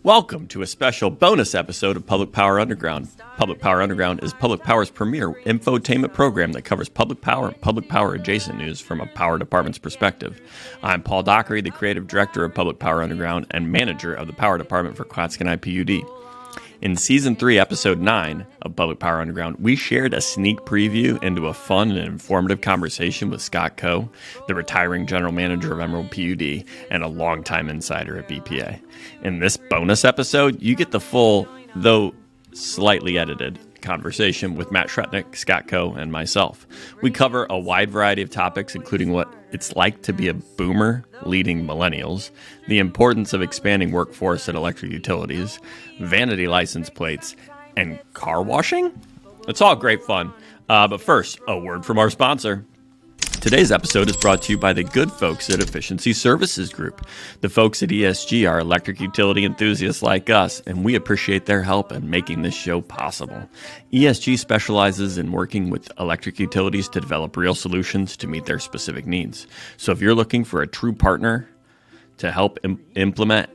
Welcome to a special bonus episode of Public Power Underground. Public Power Underground is Public Power's premier infotainment program that covers public power and public power adjacent news from a power department's perspective. I'm Paul Dockery, the creative director of Public Power Underground and manager of the power department for Clatskanie PUD. In Season 3, Episode 9 of Public Power Underground, we shared a sneak preview into a fun and informative conversation with Scott COE, the retiring general manager of Emerald PUD and a longtime insider at BPA. In this bonus episode, you get the full, though slightly edited, conversation with Matt Scroettnig, Scott COE, and myself. We cover a wide variety of topics, including what it's like to be a boomer leading millennials, the importance of expanding workforce at electric utilities, vanity license plates, and car washing? It's all great fun. But first, a word from our sponsor. Today's episode is brought to you by the good folks at Efficiency Services Group. The folks at ESG are electric utility enthusiasts like us, and we appreciate their help in making this show possible. ESG specializes in working with electric utilities to develop real solutions to meet their specific needs. So if you're looking for a true partner to help implement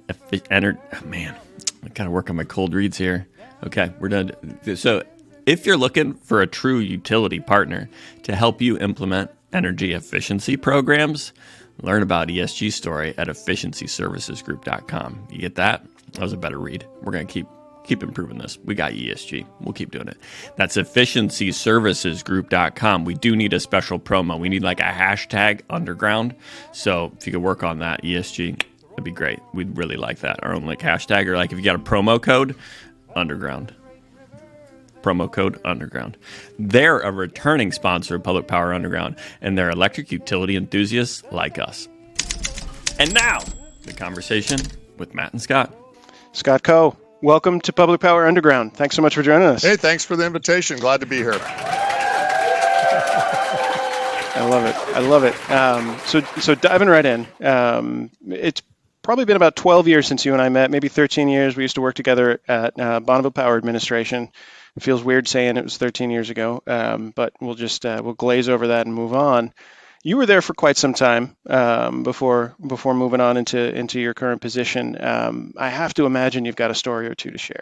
man, I gotta work on my cold reads here. Okay, we're done. So if you're looking for a true utility partner to help you implement energy efficiency programs, learn about ESG story at efficiencyservicesgroup.com. You get that? That was a better read. We're going to keep improving this. We got ESG. We'll keep doing it. That's efficiencyservicesgroup.com. We do need a special promo. We need like a hashtag underground. So if you could work on that, ESG, that'd be great. We'd really like that. Our own like hashtag, or like if you got a promo code, underground. Promo code underground. They're a returning sponsor of Public Power Underground, and they're electric utility enthusiasts like us. And now, the conversation with Matt and Scott. Scott COE, welcome to Public Power Underground. Thanks so much for joining us. Hey, thanks for the invitation. Glad to be here. I love it. So diving right in, it's probably been about 12 years since you and I met, maybe 13 years. We used to work together at Bonneville Power Administration. It feels weird saying it was 13 years ago, but we'll glaze over that and move on. You were there for quite some time before moving on into your current position. I have to imagine you've got a story or two to share.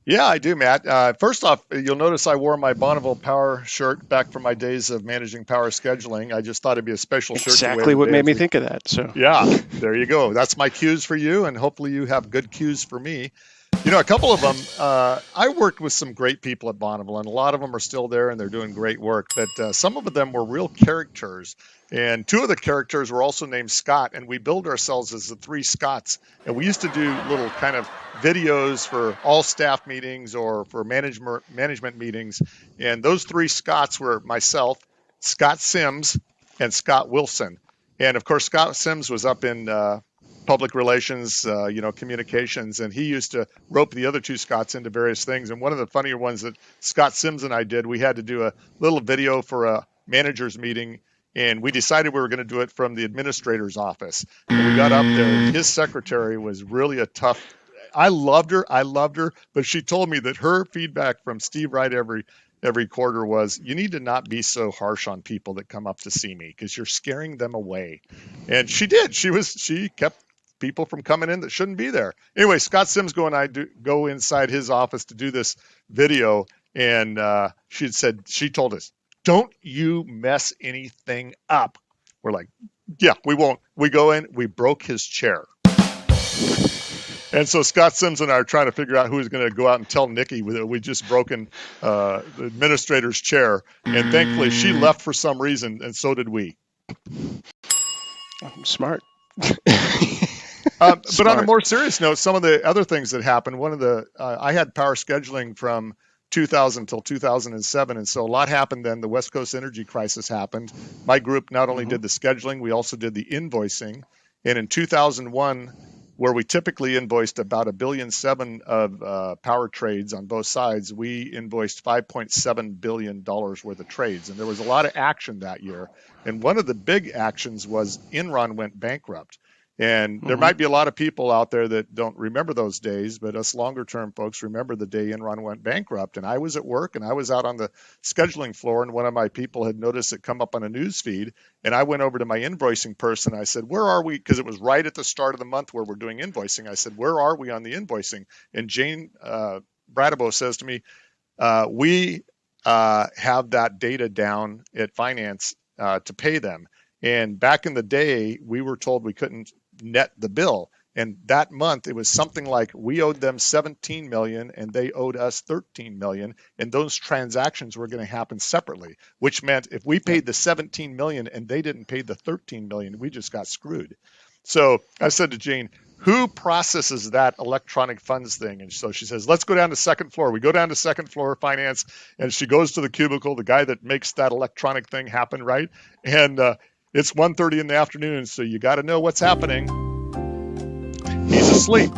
Yeah, I do, Matt. First off, you'll notice I wore my Bonneville Power shirt back from my days of managing power scheduling. I just thought ituld be a special shirt. Exactly what made me think of that. So yeah, there you go. That's my cues for you, and hopefully you have good cues for me. You know, a couple of them, I worked with some great people at Bonneville, and a lot of them are still there, and they're doing great work. But some of them were real characters, and two of the characters were also named Scott, and we billed ourselves as the three Scotts. And we used to do little kind of videos for all staff meetings or for management meetings. And those three Scotts were myself, Scott Sims, and Scott Wilson. And, of course, Scott Sims was up in public relations, communications, and he used to rope the other two Scotts into various things. And one of the funnier ones that Scott Sims and I did, we had to do a little video for a manager's meeting, and we decided we were going to do it from the administrator's office. And we got up there, and his secretary was really a tough. I loved her, but she told me that her feedback from Steve Wright every quarter was, you need to not be so harsh on people that come up to see me because you're scaring them away. And she did. She kept people from coming in that shouldn't be there. Anyway, Scott Sims go inside his office to do this video, and she told us, don't you mess anything up. We're like, yeah, we won't. We go in, we broke his chair. And so Scott Sims and I are trying to figure out who's going to go out and tell Nikki that we just broken the administrator's chair. And thankfully she left for some reason, and so did we. Smart. But on a more serious note, some of the other things that happened, I had power scheduling from 2000 till 2007. And so a lot happened then. The West Coast energy crisis happened. My group not only did the scheduling, we also did the invoicing. And in 2001, where we typically invoiced about $1.7 billion of power trades on both sides, we invoiced $5.7 billion worth of trades. And there was a lot of action that year. And one of the big actions was Enron went bankrupt. And there might be a lot of people out there that don't remember those days, but us longer term folks remember the day Enron went bankrupt. And I was at work and I was out on the scheduling floor, and one of my people had noticed it come up on a news feed. And I went over to my invoicing person. I said, where are we? Because it was right at the start of the month where we're doing invoicing. I said, where are we on the invoicing? And Jane Bradabo says to me, we have that data down at finance to pay them. And back in the day, we were told we couldn't net the bill. And that month, it was something like we owed them 17 million and they owed us 13 million. And those transactions were going to happen separately, which meant if we paid the 17 million and they didn't pay the 13 million, we just got screwed. So I said to Jane, who processes that electronic funds thing? And so she says, let's go down to second floor. We go down to second floor finance, and she goes to the cubicle, the guy that makes that electronic thing happen, right? And it's 1:30 in the afternoon, so you got to know what's happening. He's asleep.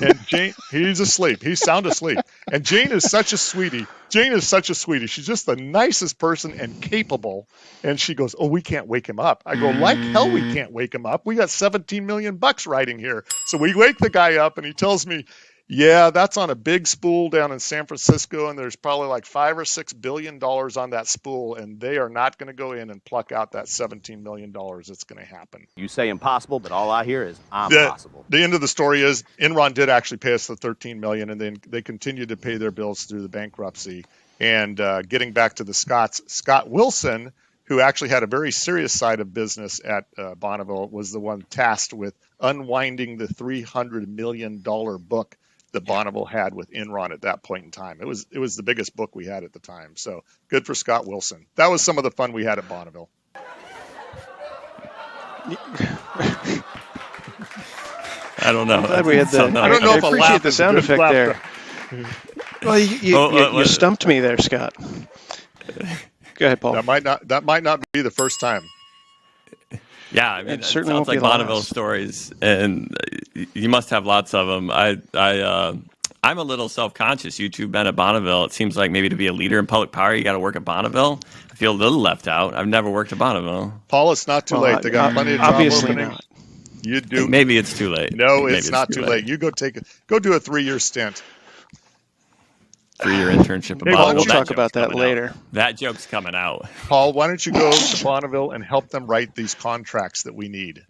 And Jane, he's asleep. He's sound asleep. And Jane is such a sweetie. She's just the nicest person and capable. And she goes, oh, we can't wake him up. I go, like hell we can't wake him up. We got 17 million bucks riding here. So we wake the guy up and he tells me, yeah, that's on a big spool down in San Francisco, and there's probably like $5 or $6 billion on that spool, and they are not going to go in and pluck out that $17 million. It's going to happen. You say impossible, but all I hear is impossible. The end of the story is Enron did actually pay us the $13 million, and then they continued to pay their bills through the bankruptcy. And getting back to the Scotts, Scott Wilson, who actually had a very serious side of business at Bonneville, was the one tasked with unwinding the $300 million book that Bonneville had with Enron at that point in time. It was the biggest book we had at the time. So good for Scott Wilson. That was some of the fun we had at Bonneville. I don't know. Glad we had the. I don't know if a appreciate laugh the is sound a good effect there. Well, you stumped me there, Scott. Go ahead, Paul. That might not be the first time. Yeah, I mean, it certainly sounds won't be like the Bonneville last. stories, and you must have lots of them. I'm a little self-conscious. You two been at Bonneville. It seems like maybe to be a leader in public power, you got to work at Bonneville. I feel a little left out. I've never worked at Bonneville. Paul, it's not too late. They got plenty of job obviously openings. not. You do. Maybe it's too late. No, Maybe it's not too late. You go do a 3-year stint. 3-year internship at Hey, Bonneville. We'll that talk about that later. That joke's coming out. Paul, why don't you go to Bonneville and help them write these contracts that we need?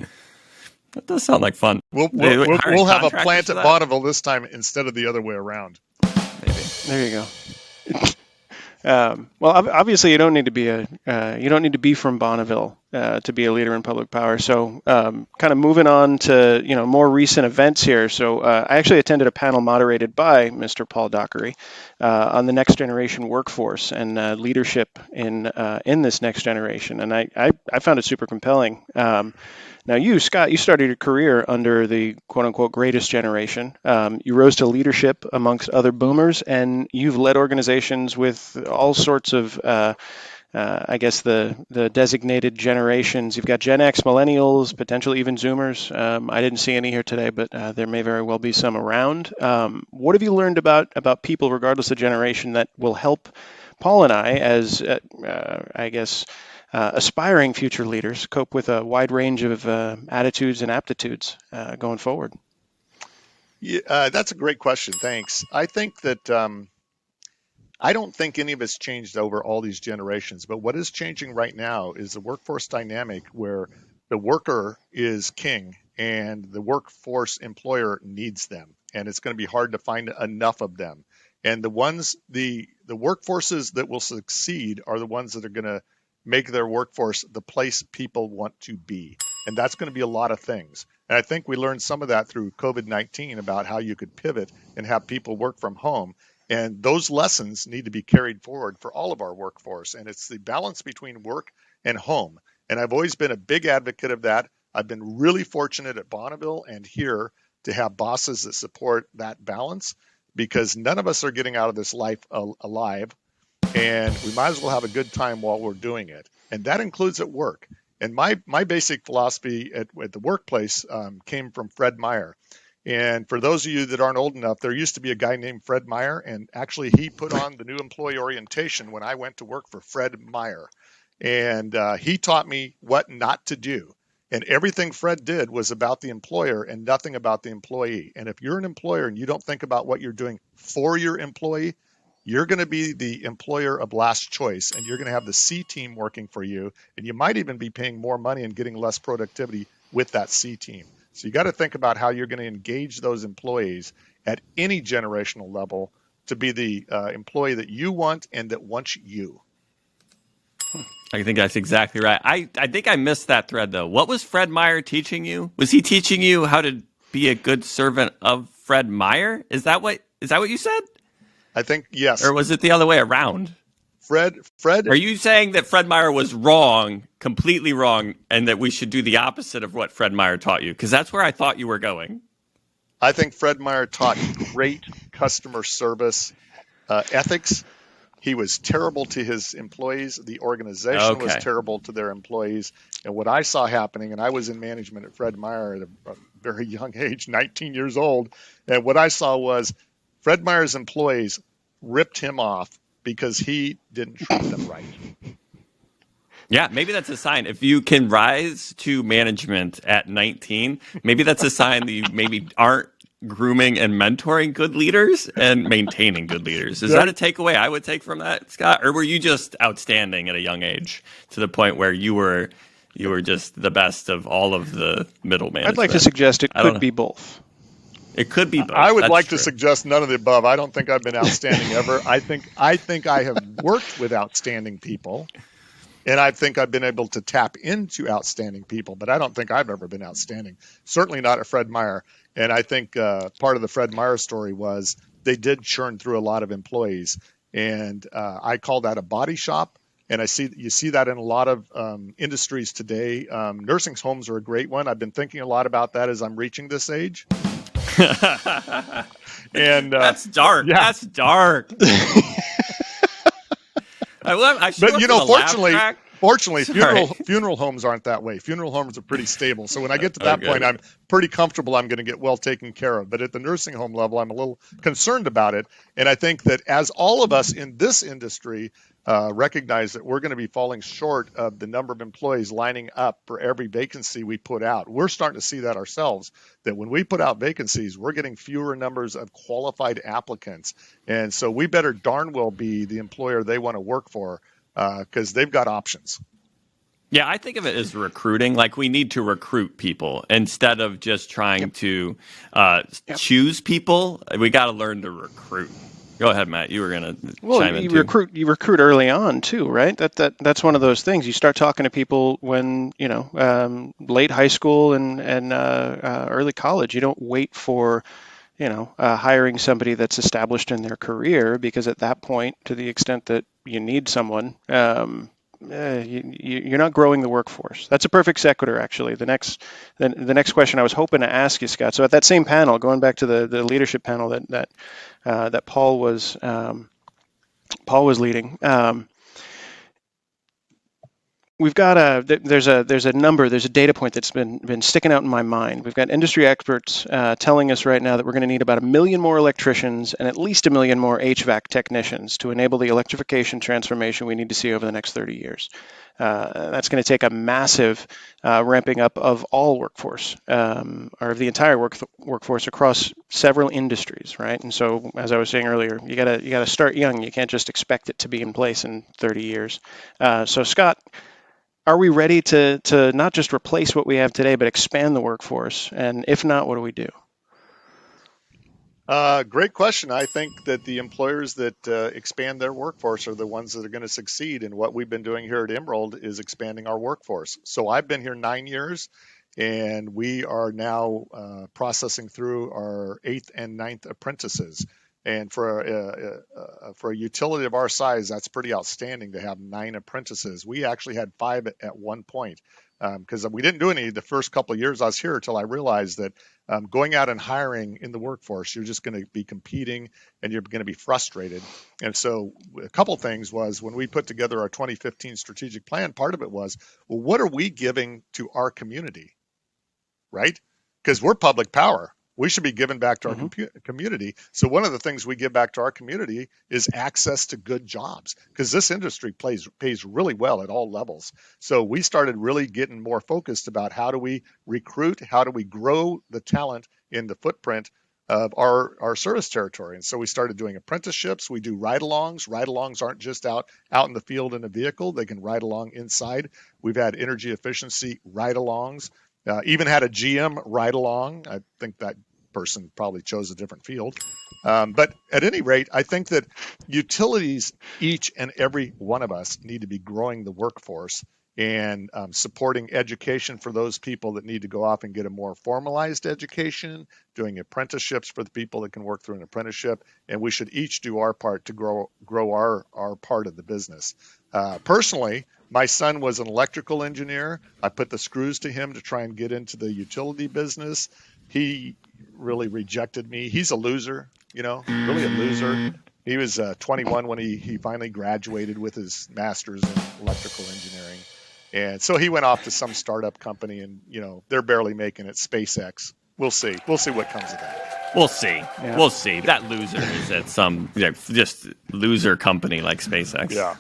That does sound like fun. We'll Hiring have a contractors plant for at that? Bonneville this time instead of the other way around. Maybe. There you go. Well, obviously, you don't need to be from Bonneville to be a leader in public power. So, kind of moving on to more recent events here. So, I actually attended a panel moderated by Mr. Paul Dockery on the next generation workforce and leadership in this next generation, and I found it super compelling. Now, you, Scott, you started your career under the quote-unquote greatest generation. You rose to leadership amongst other boomers, and you've led organizations with all sorts of, I guess, the designated generations. You've got Gen X, Millennials, potentially even Zoomers. I didn't see any here today, but there may very well be some around. What have you learned about people, regardless of generation, that will help Paul and I, as I guess, aspiring future leaders, cope with a wide range of attitudes and aptitudes going forward? Yeah, that's a great question. Thanks. I think that I don't think any of it's changed over all these generations, but what is changing right now is the workforce dynamic where the worker is king and the workforce employer needs them, and it's going to be hard to find enough of them. And the workforces that will succeed are the ones that are going to make their workforce the place people want to be. And that's going to be a lot of things. And I think we learned some of that through COVID-19 about how you could pivot and have people work from home. And those lessons need to be carried forward for all of our workforce. And it's the balance between work and home. And I've always been a big advocate of that. I've been really fortunate at Bonneville and here to have bosses that support that balance, because none of us are getting out of this life alive. And we might as well have a good time while we're doing it. And that includes at work. And my basic philosophy at the workplace came from Fred Meyer. And for those of you that aren't old enough, there used to be a guy named Fred Meyer. And actually, he put on the new employee orientation when I went to work for Fred Meyer. And he taught me what not to do. And everything Fred did was about the employer and nothing about the employee. And if you're an employer and you don't think about what you're doing for your employee, you're going to be the employer of last choice, and you're going to have the C team working for you. And you might even be paying more money and getting less productivity with that C team. So you got to think about how you're going to engage those employees at any generational level to be the employee that you want and that wants you. I think that's exactly right. I think I missed that thread, though. What was Fred Meyer teaching you? Was he teaching you how to be a good servant of Fred Meyer? Is that what you said? I think, yes. Or was it the other way around? Fred. Are you saying that Fred Meyer was wrong, completely wrong, and that we should do the opposite of what Fred Meyer taught you? Because that's where I thought you were going. I think Fred Meyer taught great customer service ethics. He was terrible to his employees. The organization was terrible to their employees. And what I saw happening, and I was in management at Fred Meyer at a very young age, 19 years old, and what I saw was Fred Meyer's employees ripped him off because he didn't treat them right. Yeah, maybe that's a sign. If you can rise to management at 19, maybe that's a sign that you maybe aren't grooming and mentoring good leaders and maintaining good leaders. Is that a takeaway I would take from that, Scott? Or were you just outstanding at a young age to the point where you were just the best of all of the middle management? I'd like to suggest it could be both. It could be both. I would like to suggest none of the above. I don't think I've been outstanding ever. I think I have worked with outstanding people. And I think I've been able to tap into outstanding people, but I don't think I've ever been outstanding. Certainly not at Fred Meyer. And I think part of the Fred Meyer story was they did churn through a lot of employees. And I call that a body shop. And you see that in a lot of industries today. Nursing homes are a great one. I've been thinking a lot about that as I'm reaching this age. And that's dark. Yeah. That's dark. But fortunately, funeral homes aren't that way. Funeral homes are pretty stable. So when I get to that point, I'm pretty comfortable I'm going to get well taken care of. But at the nursing home level, I'm a little concerned about it. And I think that as all of us in this industry recognize that we're going to be falling short of the number of employees lining up for every vacancy we put out, we're starting to see that ourselves, that when we put out vacancies, we're getting fewer numbers of qualified applicants. And so we better darn well be the employer they want to work for, because they've got options. Yeah, I think of it as recruiting. Like, we need to recruit people instead of just trying to choose people. We got to learn to recruit. Go ahead, Matt. You were going to chime in you recruit early on too, right? That's one of those things. You start talking to people when late high school and early college. You don't wait for hiring somebody that's established in their career, because at that point, to the extent that you need someone, you're not growing the workforce. That's a perfect sequitur, actually. The next question I was hoping to ask you, Scott. So at that same panel, going back to the leadership panel that Paul was leading. We've got there's a data point that's been sticking out in my mind. We've got industry experts telling us right now that we're going to need about 1 million more electricians and at least 1 million more HVAC technicians to enable the electrification transformation we need to see over the next 30 years. That's going to take a massive ramping up of all workforce, or of the entire workforce across several industries, right? And so, as I was saying earlier, you gotta start young. You can't just expect it to be in place in 30 years. So, Scott, are we ready to not just replace what we have today, but expand the workforce? And if not, what do we do? Great question. I think that the employers that expand their workforce are the ones that are going to succeed. And what we've been doing here at Emerald is expanding our workforce. So I've been here 9 years, and we are now processing through our 8th and 9th apprentices. And for a utility of our size, that's pretty outstanding to have 9 apprentices. We actually had 5 at one point, because we didn't do any the first couple of years I was here until I realized that going out and hiring in the workforce, you're just going to be competing and you're going to be frustrated. And so a couple of things was, when we put together our 2015 strategic plan, part of it was, well, what are we giving to our community, right? Because we're public power. We should be giving back to our community. So one of the things we give back to our community is access to good jobs, because this industry pays really well at all levels. So we started really getting more focused about how do we recruit, how do we grow the talent in the footprint of our service territory. And so we started doing apprenticeships. We do ride-alongs. Ride-alongs aren't just out in the field in a vehicle. They can ride along inside. We've had energy efficiency ride-alongs. Even had a GM ride-along. I think that person probably chose a different field. But at any rate, I think that utilities, each and every one of us, need to be growing the workforce and supporting education for those people that need to go off and get a more formalized education, doing apprenticeships for the people that can work through an apprenticeship, and we should each do our part to grow our part of the business. Personally, my son was an electrical engineer. I put the screws to him to try and get into the utility business. He really rejected me. He's a loser, really a loser. He was 21 when he finally graduated with his master's in electrical engineering. And so he went off to some startup company, and they're barely making it. SpaceX. We'll see what comes of that. We'll see. Yeah. We'll see. That loser is at some just loser company like SpaceX. Yeah.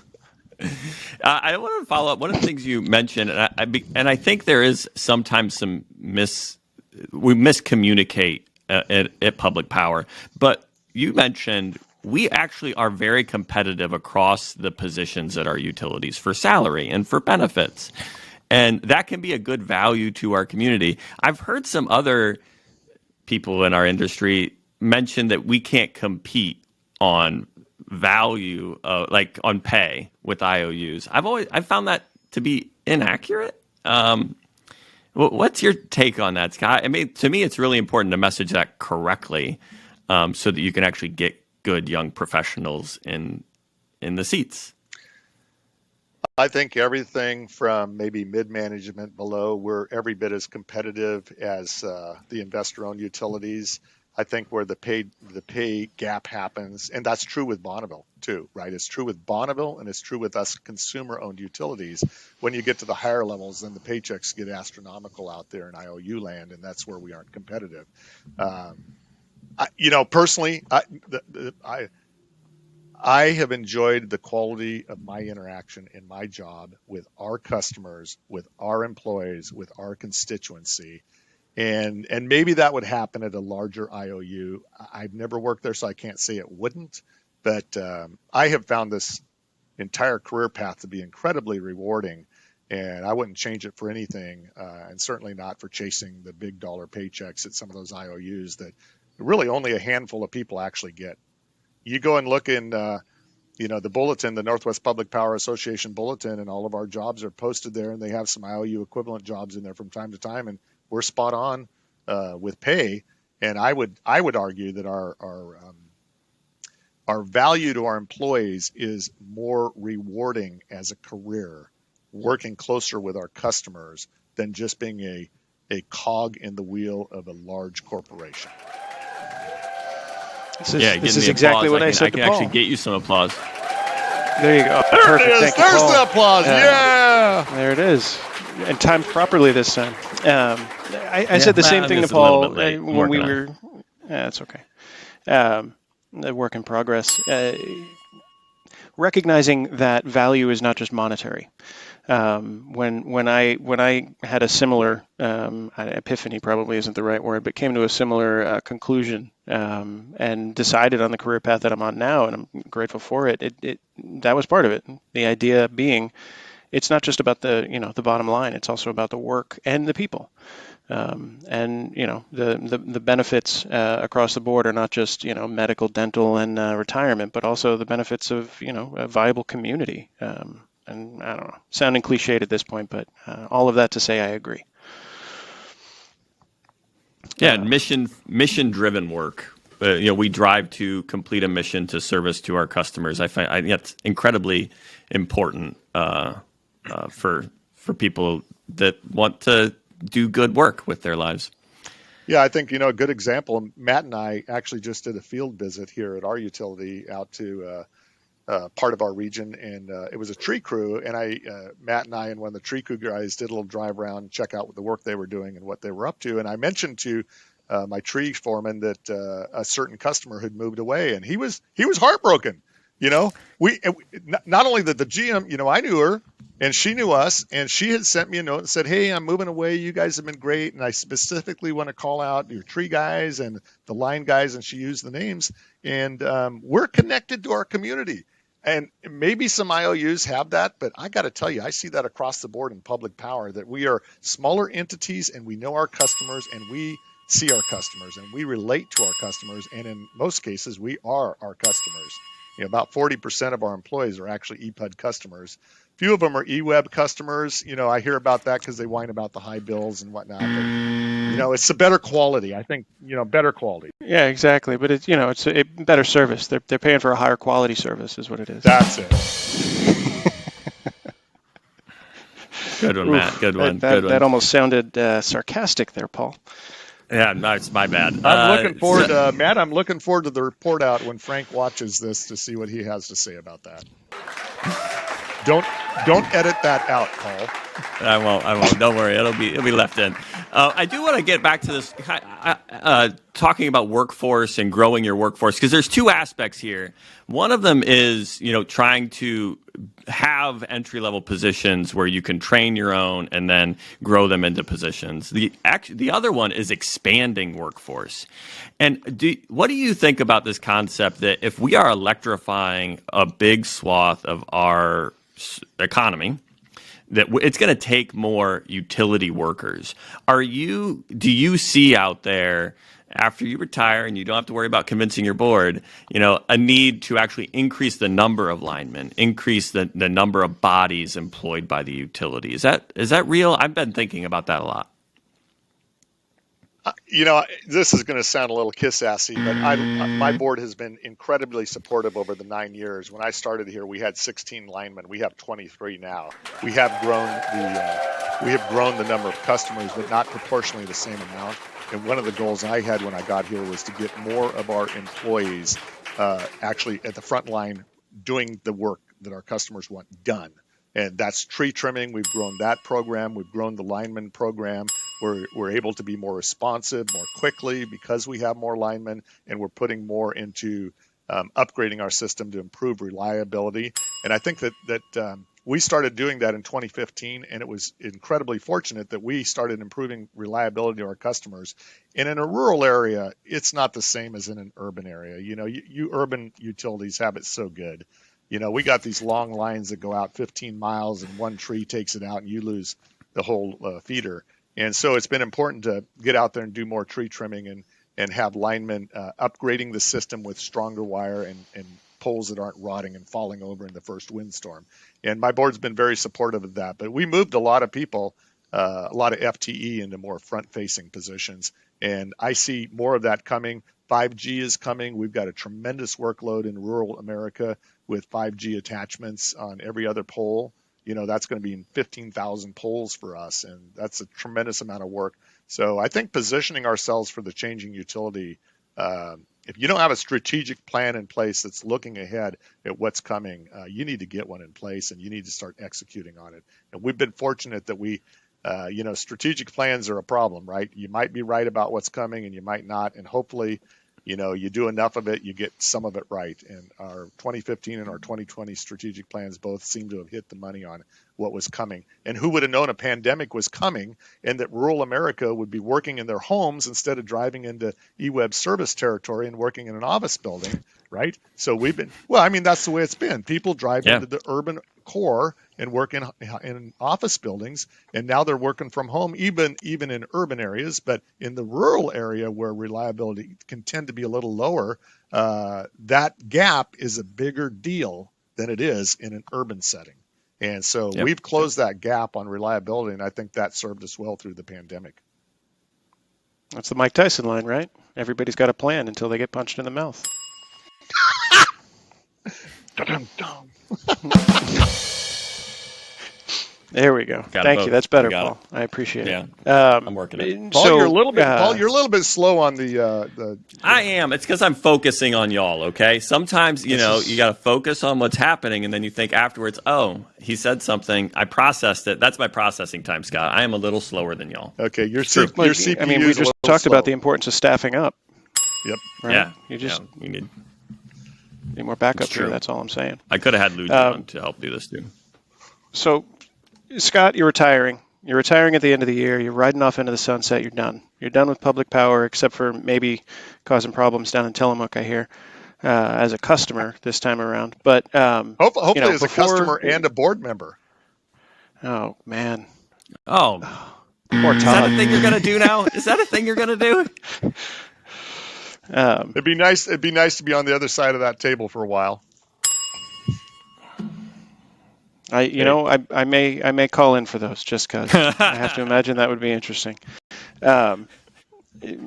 I want to follow up. One of the things you mentioned, and I think there is sometimes we miscommunicate at Public Power. But you mentioned we actually are very competitive across the positions at our utilities for salary and for benefits. And that can be a good value to our community. I've heard some other people in our industry mention that we can't compete on value, like on pay with IOUs. I've found that to be inaccurate. What's your take on that, Scott? I mean, to me, it's really important to message that correctly, so that you can actually get good young professionals in the seats. I think everything from maybe mid-management below, we're every bit as competitive as the investor-owned utilities. I think where the pay gap happens, and that's true with Bonneville too, right? It's true with Bonneville, and it's true with us consumer-owned utilities. When you get to the higher levels, then the paychecks get astronomical out there in IOU land, and that's where we aren't competitive. Personally, I have enjoyed the quality of my interaction in my job with our customers, with our employees, with our constituency. And maybe that would happen at a larger IOU. I've never worked there, so I can't say it wouldn't. But I have found this entire career path to be incredibly rewarding, and I wouldn't change it for anything, and certainly not for chasing the big dollar paychecks at some of those IOUs that really only a handful of people actually get. You go and look in, the bulletin, the Northwest Public Power Association bulletin, and all of our jobs are posted there, and they have some IOU equivalent jobs in there from time to time, and we're spot on with pay. And I would argue that our value to our employees is more rewarding as a career, working closer with our customers than just being a cog in the wheel of a large corporation. This is exactly what I said to Paul. I can actually get you some applause. There you go. There Perfect. it is. Thank you, There's Paul. the applause. Yeah. There it is. And timed properly this time. I said the same thing to Paul when we were. It's okay. A work in progress. Recognizing that value is not just monetary. When I had a similar epiphany, probably isn't the right word, but came to a similar conclusion and decided on the career path that I'm on now, and I'm grateful for it. That was part of it. The idea being, it's not just about the bottom line. It's also about the work and the people. And the benefits across the board are not just medical, dental, and retirement, but also the benefits of a viable community. And I don't know, sounding cliched at this point, but all of that to say I agree. Yeah, mission-driven work. We drive to complete a mission to service to our customers. I find it's incredibly important for people that want to do good work with their lives. Yeah, I think a good example. Matt and I actually just did a field visit here at our utility out to part of our region, and it was a tree crew. And Matt and I and one of the tree crew guys did a little drive around, check out the work they were doing and what they were up to. And I mentioned to my tree foreman that a certain customer had moved away, and he was heartbroken. We not only that the GM, I knew her and she knew us, and she had sent me a note and said, "Hey, I'm moving away. You guys have been great, and I specifically want to call out your tree guys and the line guys," and she used the names, and we're connected to our community. And maybe some IOUs have that, but I got to tell you, I see that across the board in public power, that we are smaller entities and we know our customers and we see our customers and we relate to our customers. And in most cases, we are our customers. About 40% of our employees are actually EPUD customers. Few of them are EWEB customers. I hear about that because they whine about the high bills and whatnot. But, it's a better quality. I think, better quality. Yeah, exactly. But it's a better service. They're paying for a higher quality service, is what it is. That's it. Good one, Matt. Good one. That almost sounded sarcastic there, Paul. Yeah, no, it's my bad. I'm looking forward, Matt. I'm looking forward to the report out when Frank watches this to see what he has to say about that. Don't edit that out, Paul. I won't. Don't worry. It'll be left in. I do want to get back to this, talking about workforce and growing your workforce, because there's two aspects here. One of them is, trying to have entry-level positions where you can train your own and then grow them into positions. The other one is expanding workforce. And what do you think about this concept that if we are electrifying a big swath of our economy, that it's going to take more utility workers? Do you see out there, after you retire and you don't have to worry about convincing your board, a need to actually increase the number of linemen, increase the number of bodies employed by the utility? Is that real? I've been thinking about that a lot. This is going to sound a little kiss-assy, but my board has been incredibly supportive over the 9 years. When I started here, we had 16 linemen. We have 23 now. We have grown the number of customers, but not proportionally the same amount. And one of the goals I had when I got here was to get more of our employees actually at the front line doing the work that our customers want done. And that's tree trimming. We've grown that program. We've grown the lineman program. We're able to be more responsive more quickly because we have more linemen, and we're putting more into upgrading our system to improve reliability. And I think that we started doing that in 2015, and it was incredibly fortunate that we started improving reliability to our customers. And in a rural area, it's not the same as in an urban area. You urban utilities have it so good. We got these long lines that go out 15 miles and one tree takes it out and you lose the whole feeder. And so it's been important to get out there and do more tree trimming and have linemen upgrading the system with stronger wire and poles that aren't rotting and falling over in the first windstorm. And my board's been very supportive of that. But we moved a lot of people, a lot of FTE into more front-facing positions. And I see more of that coming. 5G is coming. We've got a tremendous workload in rural America with 5G attachments on every other pole. That's going to be 15,000 poles for us, and that's a tremendous amount of work. So I think positioning ourselves for the changing utility, if you don't have a strategic plan in place that's looking ahead at what's coming, you need to get one in place, and you need to start executing on it. And we've been fortunate that we, strategic plans are a problem, right? You might be right about what's coming, and you might not, and hopefully, you do enough of it, you get some of it right. And our 2015 and our 2020 strategic plans both seem to have hit the money on what was coming. And who would have known a pandemic was coming and that rural America would be working in their homes instead of driving into EWEB service territory and working in an office building, right? So that's the way it's been. People drive into the urban core and work in office buildings, and now they're working from home, even in urban areas. But in the rural area where reliability can tend to be a little lower, that gap is a bigger deal than it is in an urban setting. And so we've closed that gap on reliability, and I think that served us well through the pandemic. That's the Mike Tyson line, right? Everybody's got a plan until they get punched in the mouth. There we go. Got it Thank both. you. That's better, We got Paul. I appreciate Yeah. it. I'm working it. Paul, So, you're a little bit. Paul, you're a little bit slow on the. I am. It's because I'm focusing on y'all, okay? Sometimes, you got to focus on what's happening, and then you think afterwards, oh, he said something. I processed it. That's my processing time, Scott. I am a little slower than y'all. Okay, your Well, CPU. I mean, we just talked about the importance of staffing up. Yep. Right? Yeah. You just we need more backup It's true. here. That's all I'm saying. I could have had Luigi on to help do this, too. So, Scott, you're retiring. You're retiring at the end of the year. You're riding off into the sunset. You're done. You're done with public power, except for maybe causing problems down in Tillamook, I hear, as a customer this time around. But Hopefully, as a customer and a board member. Oh man. Oh, poor Todd. Is that a thing you're gonna do now? Is that a thing you're gonna do? It'd be nice. It'd be nice to be on the other side of that table for a while. I may call in for those just because I have to imagine that would be interesting.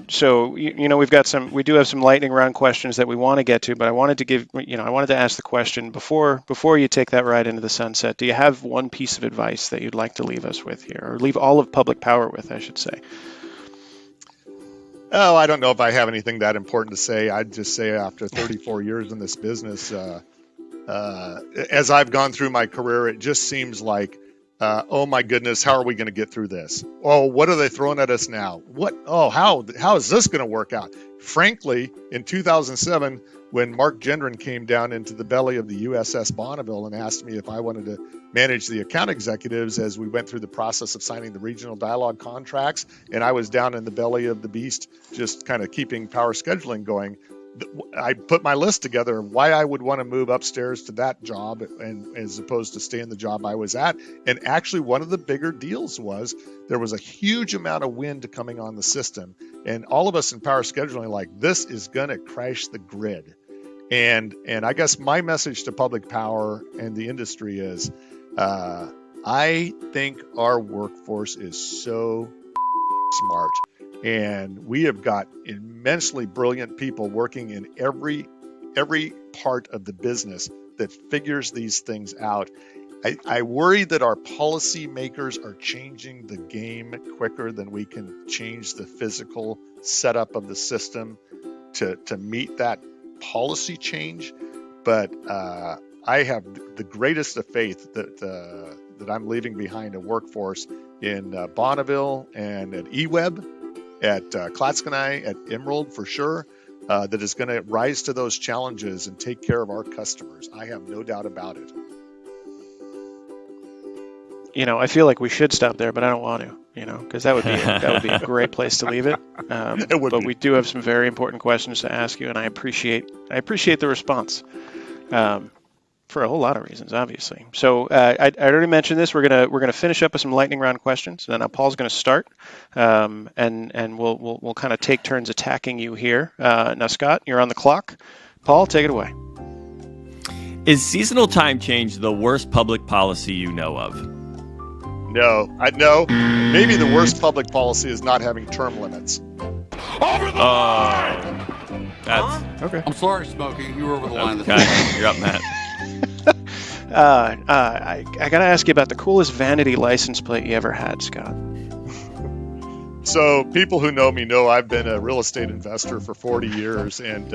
So we do have some lightning round questions that we want to get to, but I wanted to ask the question before you take that ride into the sunset. Do you have one piece of advice that you'd like to leave us with here, or leave all of public power with, I should say? Oh, I don't know if I have anything that important to say. I'd just say after 34 years in this business, as I've gone through my career, it just seems like, oh my goodness, how are we going to get through this? Oh, what are they throwing at us now? How is this going to work out? Frankly, in 2007, when Mark Gendron came down into the belly of the USS Bonneville and asked me if I wanted to manage the account executives as we went through the process of signing the regional dialogue contracts, and I was down in the belly of the beast, just kind of keeping power scheduling going, I put my list together of why I would want to move upstairs to that job and as opposed to stay in the job I was at. And actually, one of the bigger deals was there was a huge amount of wind coming on the system. And all of us in power scheduling like, this is going to crash the grid. And I guess my message to public power and the industry is, I think our workforce is so smart. And we have got immensely brilliant people working in every part of the business that figures these things out. I worry that our policymakers are changing the game quicker than we can change the physical setup of the system to meet that policy change. But I have the greatest of faith that I'm leaving behind a workforce in Bonneville and at EWEB, at Clatskanie, at Emerald for sure, that is going to rise to those challenges and take care of our customers. I have no doubt about it. I feel like we should stop there, but I don't want to, because that would be a great place to leave it. But we do have some very important questions to ask you, and I appreciate the response. For a whole lot of reasons, obviously. So I already mentioned this. We're gonna finish up with some lightning round questions. Then Paul's gonna start, and we'll kind of take turns attacking you here. Now, Scott, you're on the clock. Paul, take it away. Is seasonal time change the worst public policy you know of? No, maybe the worst public policy is not having term limits. Over the line! That's okay. I'm sorry, Smokey. You were over the line. Okay. You're up, Matt. I gotta ask you about the coolest vanity license plate you ever had, Scott. So people who know me know I've been a real estate investor for 40 years, and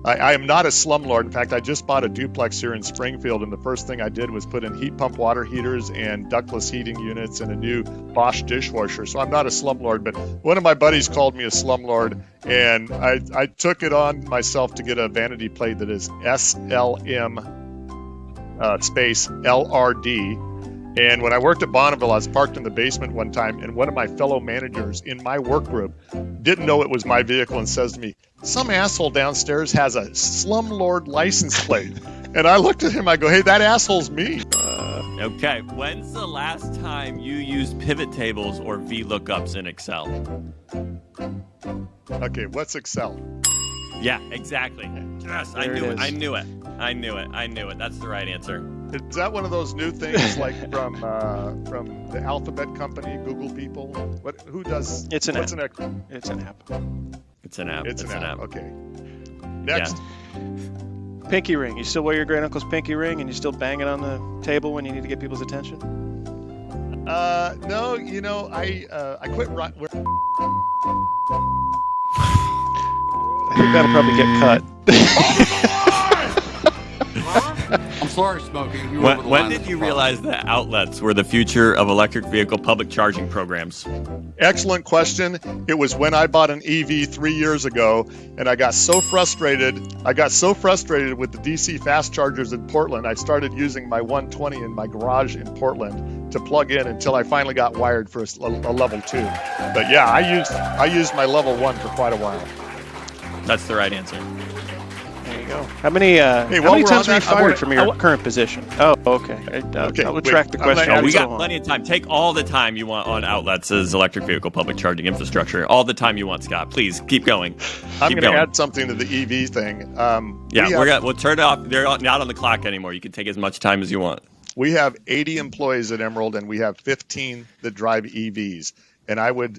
I am not a slumlord. In fact, I just bought a duplex here in Springfield, and the first thing I did was put in heat pump water heaters and ductless heating units and a new Bosch dishwasher. So I'm not a slumlord, but one of my buddies called me a slumlord, and I took it on myself to get a vanity plate that is SLM space LRD. And when I worked at Bonneville, I was parked in the basement one time, and one of my fellow managers in my work group didn't know it was my vehicle and says to me, some asshole downstairs has a slumlord license plate. And I looked at him, I go, hey, that asshole's me. Okay, when's the last time you used pivot tables or VLOOKUPs in Excel? Okay, what's Excel? Yeah, exactly. Yes, I knew it. That's the right answer. Is that one of those new things like from the Alphabet company, Google people? Who does? It's an app. It's an app. It's an app. It's an app. Okay. Next. Yeah. Pinky ring. You still wear your great uncle's pinky ring, and you still bang it on the table when you need to get people's attention? No, I quit. I think that'll probably get cut. I'm sorry, Smokey. You were over the When line. did you realize that outlets were the future of electric vehicle public charging programs? Excellent question. It was when I bought an EV 3 years ago, and I got so frustrated. with the DC fast chargers in Portland. I started using my 120 in my garage in Portland to plug in until I finally got wired for a level 2. But yeah, I used my level 1 for quite a while. That's the right answer. There you go. How many times were you fired from your current position? Oh, okay. I'll retract the question. We got plenty of time. Take all the time you want on outlets as electric vehicle public charging infrastructure. All the time you want, Scott. Please keep going. I'm going to add something to the EV thing. We'll turn it off. They're not on the clock anymore. You can take as much time as you want. We have 80 employees at Emerald, and we have 15 that drive EVs. And I would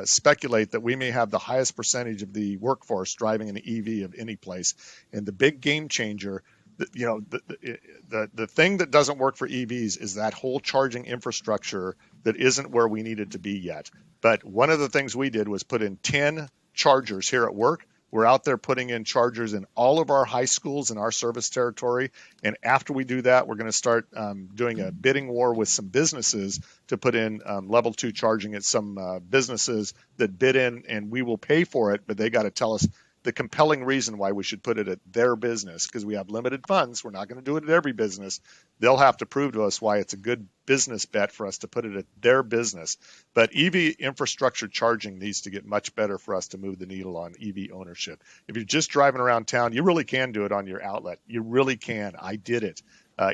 speculate that we may have the highest percentage of the workforce driving an EV of any place. And the big game changer, the thing that doesn't work for EVs is that whole charging infrastructure that isn't where we need it to be yet. But one of the things we did was put in 10 chargers here at work. We're out there putting in chargers in all of our high schools in our service territory. And after we do that, we're going to start doing a bidding war with some businesses to put in level 2 charging at some businesses that bid in, and we will pay for it, but they got to tell us the compelling reason why we should put it at their business, because we have limited funds. We're not going to do it at every business. They'll have to prove to us why it's a good business bet for us to put it at their business. But EV infrastructure charging needs to get much better for us to move the needle on EV ownership. If you're just driving around town, you really can do it on your outlet. You really can. I did it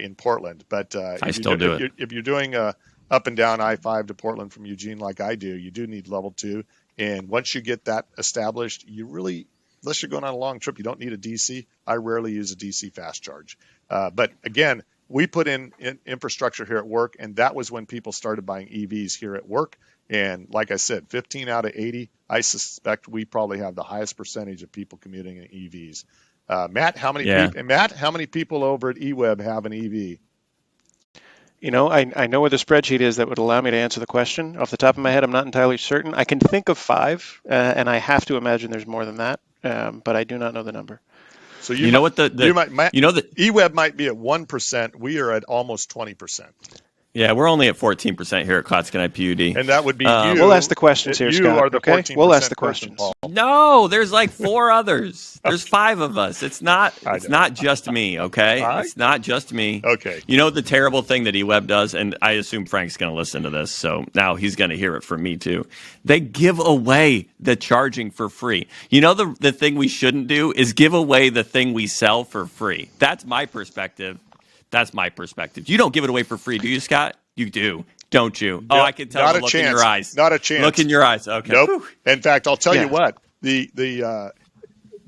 in Portland. But I still do it. If you're doing up and down I-5 to Portland from Eugene like I do, you do need level 2. And once you get that established, you really, unless you're going on a long trip, you don't need a DC. I rarely use a DC fast charge. But again, we put in infrastructure here at work, and that was when people started buying EVs here at work. And like I said, 15 out of 80, I suspect we probably have the highest percentage of people commuting in EVs. Matt, how many people over at EWEB have an EV? I know where the spreadsheet is that would allow me to answer the question. Off the top of my head, I'm not entirely certain. I can think of 5, and I have to imagine there's more than that, but I do not know the number. So EWEB might be at 1%. We are at almost 20%. Yeah, we're only at 14% here at Clatskanie PUD. And that would be you. We'll ask the questions here, Scott. You are the 14% We'll ask the questions. Paul. No, there's like 4 others. There's 5 of us. It's not just me, okay? It's not just me. Okay. You know the terrible thing that EWEB does, and I assume Frank's going to listen to this, so now he's going to hear it from me too. They give away the charging for free. You know the thing we shouldn't do is give away the thing we sell for free. That's my perspective. You don't give it away for free, do you, Scott? You do, don't you? Oh, I can tell by the look in your eyes. Not a chance. Look in your eyes. Okay. Nope. Whew. In fact, I'll tell you what. The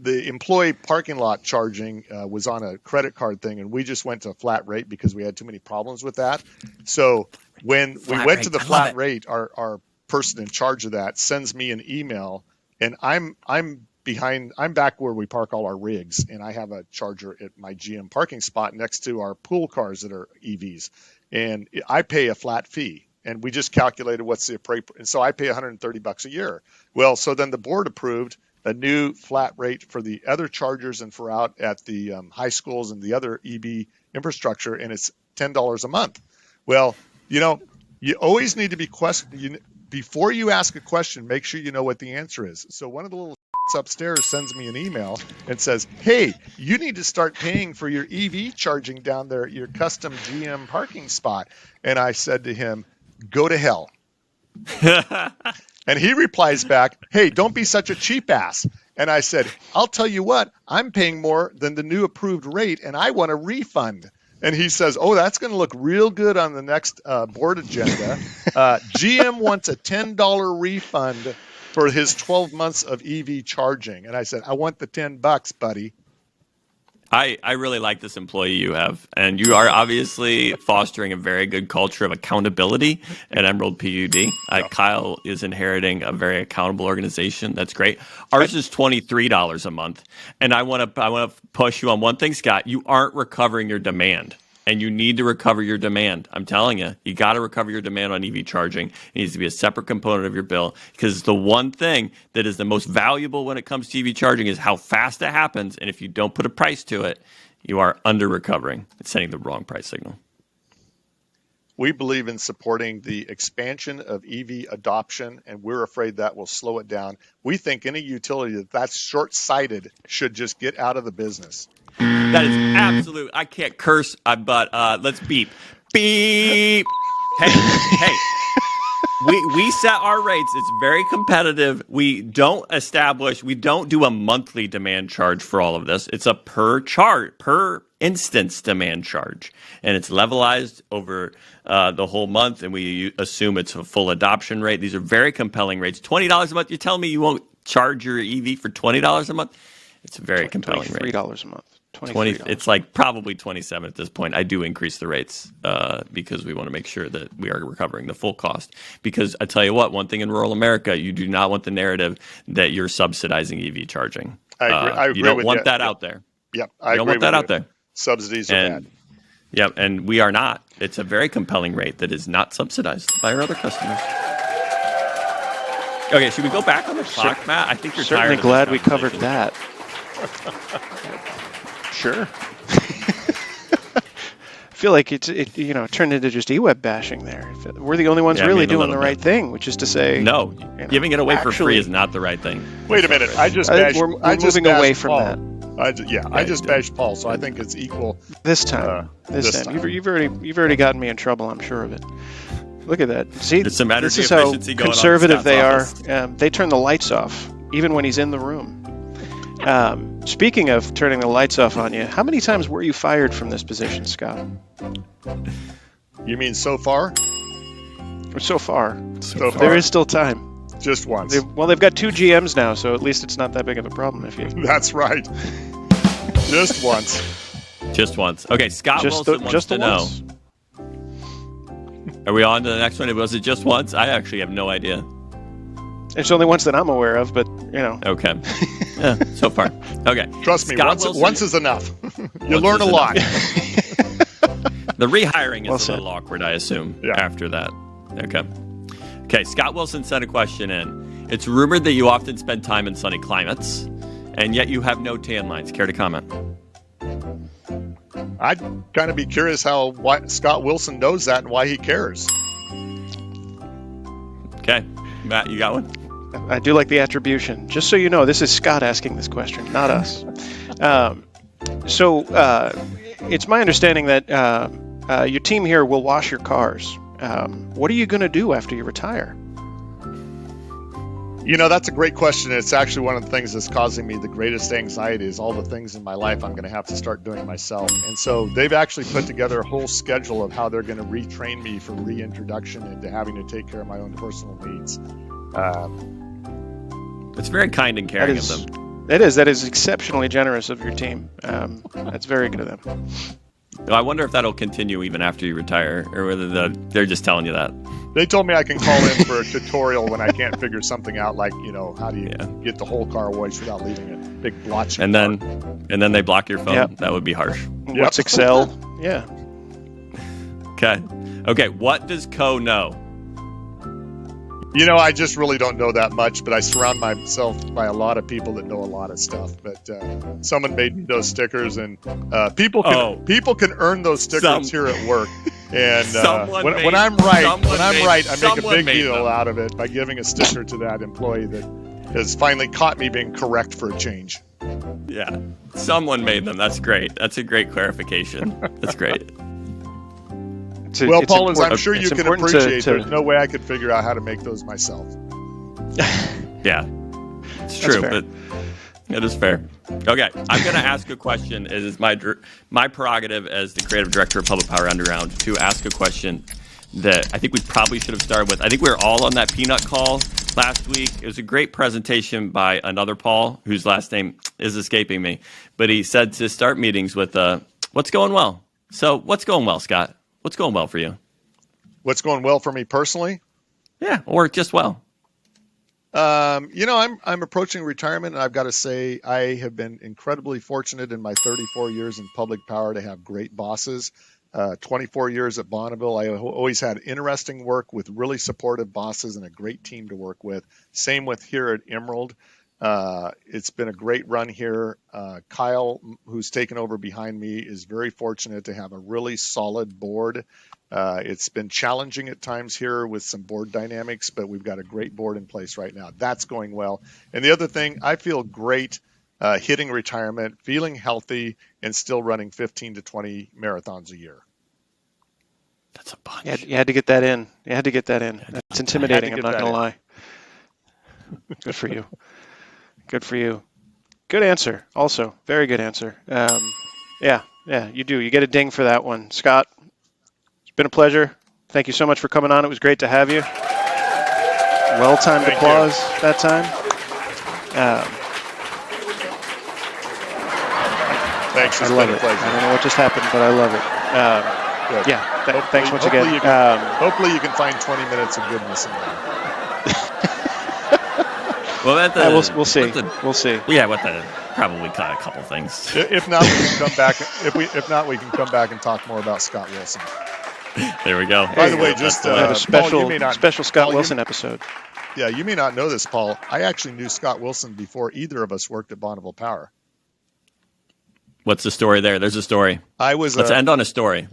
employee parking lot charging was on a credit card thing, and we just went to a flat rate because we had too many problems with that. So when we went to the flat rate, our person in charge of that sends me an email, and I'm back where we park all our rigs, and I have a charger at my GM parking spot next to our pool cars that are EVs, and I pay a flat fee, and we just calculated what's the appropriate, and so I pay $130 a year. Well, so then the board approved a new flat rate for the other chargers and for out at the high schools and the other EV infrastructure, and it's $10 a month. Well, you always need to be before you ask a question, make sure you know what the answer is. So one of the little upstairs sends me an email and says, hey, you need to start paying for your EV charging down there at your custom GM parking spot. And I said to him, go to hell. And he replies back, hey, don't be such a cheap ass. And I said, I'll tell you what, I'm paying more than the new approved rate, and I want a refund. And he says, oh, that's going to look real good on the next board agenda. GM wants a $10 refund for his 12 months of EV charging. And I said, I want the $10, buddy. I really like this employee you have, and you are obviously fostering a very good culture of accountability at Emerald PUD. Kyle is inheriting a very accountable organization. That's great. Ours is $23 a month, and I want to push you on one thing, Scott. You aren't recovering your demand. And you need to recover your demand. I'm telling you, you got to recover your demand on EV charging. It needs to be a separate component of your bill, because the one thing that is the most valuable when it comes to EV charging is how fast it happens. And if you don't put a price to it, you are under recovering. It's sending the wrong price signal. We believe in supporting the expansion of EV adoption, and we're afraid that will slow it down. We think any utility that's short-sighted should just get out of the business. That is absolute. I can't curse, but let's beep. Beep. Hey. We set our rates. It's very competitive. We don't do a monthly demand charge for all of this. It's a per instance demand charge. And it's levelized over the whole month, and we assume it's a full adoption rate. These are very compelling rates. $20 a month. You're telling me you won't charge your EV for $20 a month? It's a very compelling rate. $23 a month. It's like probably 27 at this point. I do increase the rates because we want to make sure that we are recovering the full cost. Because I tell you what, one thing in rural America, you do not want the narrative that you're subsidizing EV charging. I agree. You don't want that out there. Yep, I don't want that out there. Subsidies are bad. Yep, and we are not. It's a very compelling rate that is not subsidized by our other customers. Okay, should we go back on the clock, Matt? I think you're certainly glad we covered that. Sure. I feel like it turned into just EWEB bashing there. We're the only ones really doing the right thing, which is to say, no, giving it away for free is not the right thing. Wait a minute, I just bashed. We're moving away from Paul. that. I just bashed Paul, so I think it's equal this time. This time. You've already gotten me in trouble. I'm sure of it. Look at that. See, there's some energy this is how efficiency going conservative on they office. are. They turn the lights off even when he's in the room. Speaking of turning the lights off on you, how many times were you fired from this position, Scott? You mean so far? So far. So far. There is still time. Just once. They've got 2 GMs now, so at least it's not that big of a problem. That's right. Just once. Just once. Okay, Scott Wilson wants to know. Are we on to the next one? Was it just once? I actually have no idea. It's only once that I'm aware of, but Okay. Yeah, so far. Okay. Trust me, Scott once is enough. You learn a lot. The rehiring is a little awkward, I assume, after that. Okay, Scott Wilson sent a question in. It's rumored that you often spend time in sunny climates, and yet you have no tan lines. Care to comment? I'd kind of be curious why Scott Wilson knows that and why he cares. Okay. Matt, you got one? I do like the attribution. Just so you know, this is Scott asking this question, not us. It's my understanding that your team here will wash your cars. What are you going to do after you retire? That's a great question. It's actually one of the things that's causing me the greatest anxiety is all the things in my life I'm going to have to start doing myself. And so they've actually put together a whole schedule of how they're going to retrain me for reintroduction into having to take care of my own personal needs. It's very kind and caring of them. It is. That is exceptionally generous of your team. That's very good of them. I wonder if that'll continue even after you retire, or whether they're just telling you that. They told me I can call in for a tutorial when I can't figure something out, like, how do you get the whole car washed without leaving a big blotch. And then they block your phone. Yep. That would be harsh. What's Excel? Yeah. Okay. What does COE know? I just really don't know that much, but I surround myself by a lot of people that know a lot of stuff. But someone made me those stickers, and people can earn those stickers here at work. And when I'm right, I make a big deal out of it by giving a sticker to that employee that has finally caught me being correct for a change. Yeah, someone made them. That's great. That's a great clarification. That's great. Paul, as I'm sure you can appreciate, there's no way I could figure out how to make those myself. Yeah, it's true, but it is fair. Okay, I'm going to ask a question. It is my prerogative as the creative director of Public Power Underground to ask a question that I think we probably should have started with. I think we were all on that peanut call last week. It was a great presentation by another Paul, whose last name is escaping me. But he said to start meetings with, what's going well? So what's going well, Scott? What's going well for you? What's going well for me personally? Yeah, or just well. I'm approaching retirement, and I've got to say I have been incredibly fortunate in my 34 years in public power to have great bosses 24 years at Bonneville. I always had interesting work with really supportive bosses and a great team to work with. Same with here at Emerald. It's been a great run here. Kyle, who's taken over behind me, is very fortunate to have a really solid board. It's been challenging at times here with some board dynamics, but we've got a great board in place right now. That's going well. And the other thing, I feel great hitting retirement, feeling healthy, and still running 15 to 20 marathons a year. That's a bunch. You had to get that in. You had to get that in. That's intimidating, I'm not going to lie. Good for you. Good for you. Good answer. Also, very good answer. Yeah, you do. You get a ding for that one. Scott, it's been a pleasure. Thank you so much for coming on. It was great to have you. Well-timed applause that time. Thanks. I love it. I don't know what just happened, but I love it. Thanks once again. Hopefully you can find 20 minutes of goodness in there. Well, we'll see. We'll see. Yeah, probably cut a couple things. If not, we can come back. If not, we can come back and talk more about Scott Wilson. There we go. By the way, just a special Paul, special Scott Wilson episode. Yeah, you may not know this, Paul. I actually knew Scott Wilson before either of us worked at Bonneville Power. What's the story there? There's a story. Let's end on a story.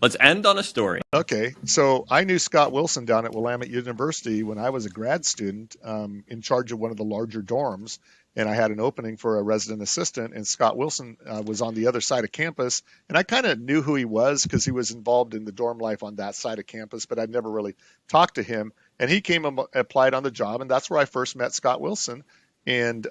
Okay, so I knew Scott Wilson down at Willamette University when I was a grad student in charge of one of the larger dorms, and I had an opening for a resident assistant, and Scott Wilson was on the other side of campus, and I kind of knew who he was because he was involved in the dorm life on that side of campus, but I'd never really talked to him, and he came and applied on the job, and that's where I first met Scott Wilson, and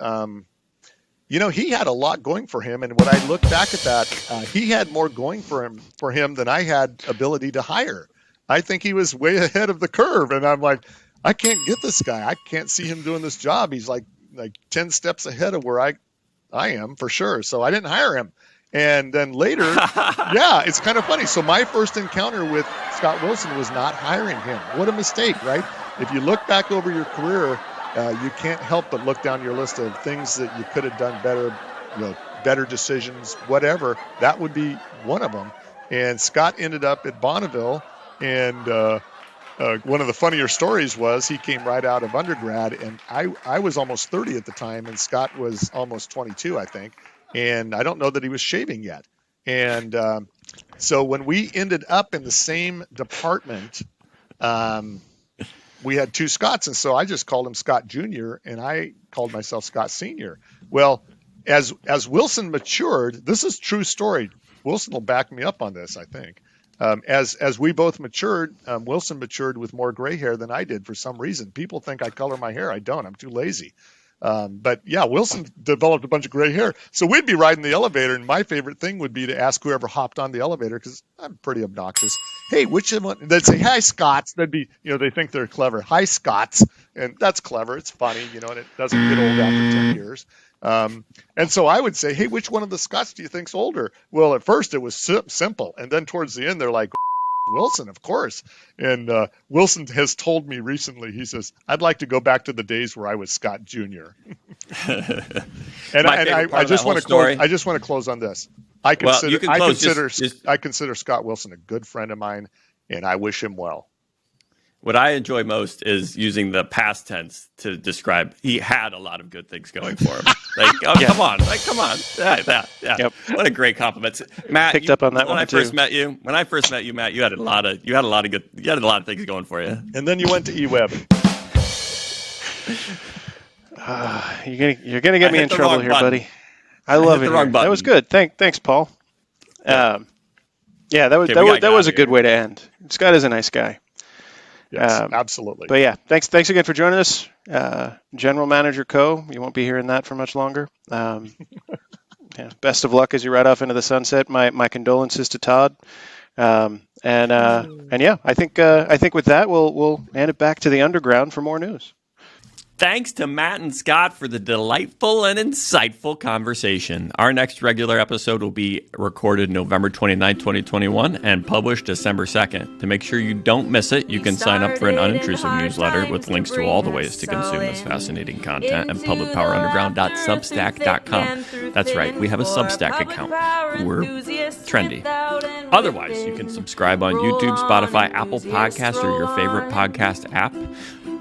he had a lot going for him, and when I look back at that, he had more going for him than I had ability to hire. I think he was way ahead of the curve, and I'm like, I can't get this guy. I can't see him doing this job. He's like 10 steps ahead of where I am for sure. So I didn't hire him. And then later, it's kind of funny. So my first encounter with Scott Wilson was not hiring him. What a mistake, right? If you look back over your career, you can't help but look down your list of things that you could have done better, better decisions, whatever. That would be one of them. And Scott ended up at Bonneville, and one of the funnier stories was he came right out of undergrad, and I was almost 30 at the time, and Scott was almost 22, I think. And I don't know that he was shaving yet. And so when we ended up in the same department, we had two Scotts, and so I just called him Scott Jr., and I called myself Scott Sr. Well, as Wilson matured, this is a true story. Wilson will back me up on this, I think. As we both matured, Wilson matured with more gray hair than I did for some reason. People think I color my hair. I don't. I'm too lazy. But yeah, Wilson developed a bunch of gray hair. So we'd be riding the elevator, and my favorite thing would be to ask whoever hopped on the elevator, because I'm pretty obnoxious. Hey, which one? They'd say, "Hi, Scotts." That'd be, they think they're clever. "Hi, Scotts," and that's clever. It's funny, and it doesn't get old after 10 years. And so I would say, "Hey, which one of the Scotts do you think's older?" Well, at first it was simple, and then towards the end they're like, "Wilson, of course." And Wilson has told me recently, he says, "I'd like to go back to the days where I was Scott Jr." and I just want to close on this. I consider Scott Wilson a good friend of mine, and I wish him well. What I enjoy most is using the past tense to describe he had a lot of good things going for him. Come on. Yeah. Yep. What a great compliment, Matt. Picked up on that when one I first met you. When I first met you, Matt, you had a lot of things going for you. And then you went to EWEB. You're gonna get me in trouble here, buddy. I love it. That was good. Thanks, Paul. That was a good way to end. Scott is a nice guy. Yes, absolutely. But yeah, thanks again for joining us, General Manager Co. You won't be hearing that for much longer. Best of luck as you ride off into the sunset. My condolences to Todd. I think with that we'll hand it back to the underground for more news. Thanks to Matt and Scott for the delightful and insightful conversation. Our next regular episode will be recorded November 29, 2021 and published December 2nd. To make sure you don't miss it, you can sign up for an unintrusive newsletter with links to all the ways to consume this fascinating content at publicpowerunderground.substack.com. That's right, we have a Substack account. We're trendy. Otherwise, you can subscribe on YouTube, Spotify, Apple Podcasts, or your favorite podcast app.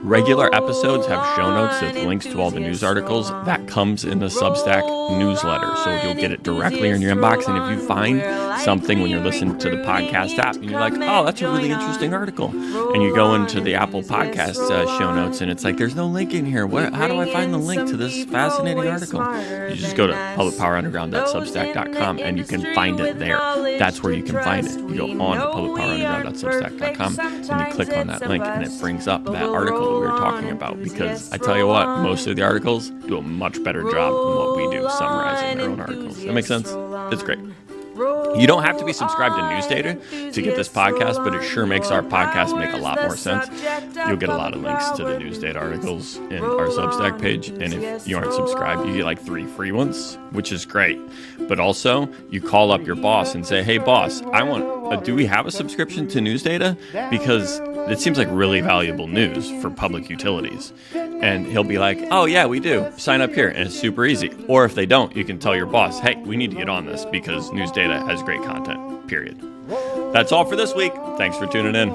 Regular episodes have show notes with links to all the news articles. That comes in the Substack newsletter, so you'll get it directly in your inbox. And if you find something when you're listening to the podcast app and you're like, oh, that's a really interesting article, and you go into the Apple Podcast show notes and it's like, there's no link in here. How do I find the link to this fascinating article? You just go to publicpowerunderground.substack.com and you can find it there. That's where you can find it. You go on to publicpowerunderground.substack.com and you click on that link and it brings up that article that we were talking about, because I tell you what, most of the articles do a much better job than what we do summarizing their own articles. That makes sense? It's great. You don't have to be subscribed to Newsdata to get this podcast, but it sure makes our podcast make a lot more sense. You'll get a lot of links to the Newsdata articles in our Substack page, and if you aren't subscribed, you get like 3 free ones, which is great. But also, you call up your boss and say, hey boss, do we have a subscription to Newsdata? Because it seems like really valuable news for public utilities. And he'll be like, oh yeah, we do. Sign up here. And it's super easy. Or if they don't, you can tell your boss, hey, we need to get on this because Newsdata has great content, period. That's all for this week. Thanks for tuning in.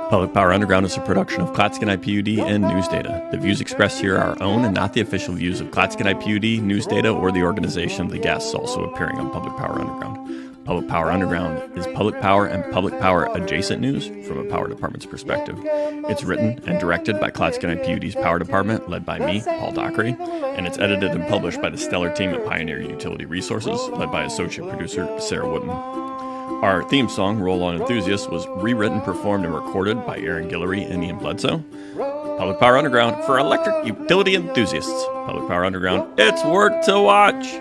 Public Power Underground is a production of Clatskanie PUD and Newsdata. The views expressed here are our own and not the official views of Clatskanie PUD, Newsdata, or the organization of the guests also appearing on Public Power Underground. Public Power Underground is public power and public power adjacent news from a power department's perspective. It's written and directed by Clatskanie PUD's power department, led by me, Paul Dockery, and it's edited and published by the stellar team at Pioneer Utility Resources, led by associate producer Sarah Wooden. Our theme song, Roll On Enthusiast, was rewritten, performed, and recorded by Aaron Guillory and Ian Bledsoe. Public Power Underground for electric utility enthusiasts. Public Power Underground, it's worth to watch.